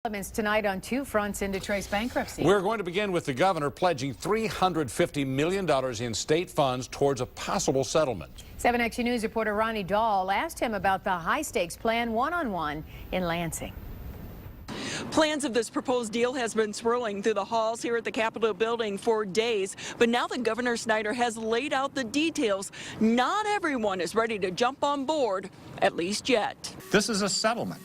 Developments tonight on two fronts in Detroit's bankruptcy. We're going to begin with the governor pledging $350 million in state funds towards a possible settlement. 7 Action News reporter Ronnie Dahl asked him about the high-stakes plan one-on-one in Lansing. Plans of this proposed deal has been swirling through the halls here at the Capitol building for days, but now that Governor Snyder has laid out the details, not everyone is ready to jump on board, at least yet. This is a settlement.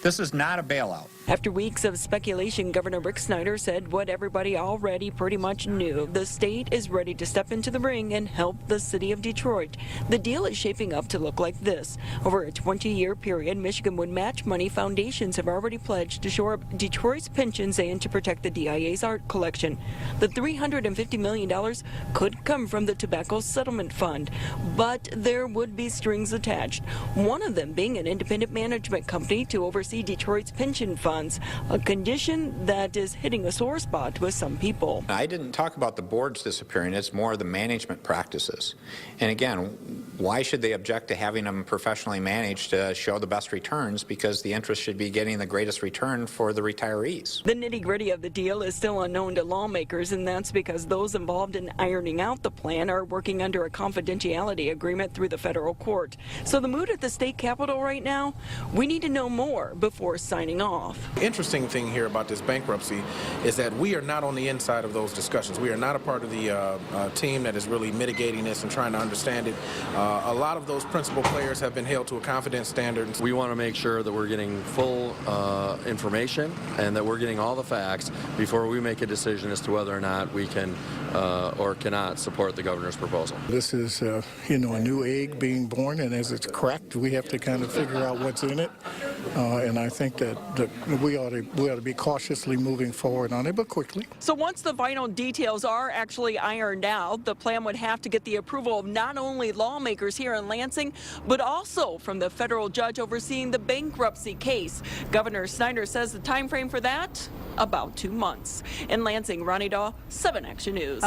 This is not a bailout. After weeks of speculation, Governor Rick Snyder said what everybody already pretty much knew. The state is ready to step into the ring and help the city of Detroit. The deal is shaping up to look like this. Over a 20-year period, Michigan would match money foundations have already pledged to shore up Detroit's pensions and to protect the DIA's art collection. The $350 million could come from the Tobacco Settlement Fund, but there would be strings attached. One of them being an independent management company to oversee Detroit's pension funds, a condition that is hitting a sore spot with some people. I didn't talk about the boards disappearing, it's more the management practices. And again, why should they object to having them professionally managed to show the best returns? Because the interest should be getting the greatest return for the retirees. The nitty-gritty of the deal is still unknown to lawmakers, and that's because those involved in ironing out the plan are working under a confidentiality agreement through the federal court. So the mood at the state capitol right now, we need to know more before signing off. The interesting thing here about this bankruptcy is that we are not on the inside of those discussions. We are not a part of the team that is really mitigating this and trying to understand it. A lot of those principal players have been held to a confidence standard. We want to make sure that we're getting full information and that we're getting all the facts before we make a decision as to whether or not we can or cannot support the governor's proposal. This is, a new egg being born, and as it's cracked, we have to kind of figure out what's in it. And I think that we ought to be cautiously moving forward on it, but quickly. So once the final details are actually ironed out, the plan would have to get the approval of not only lawmakers here in Lansing, but also from the federal judge overseeing the bankruptcy case. Governor Snyder says the time frame for that, about 2 months. In Lansing, Ronnie Dahl, 7 Action News.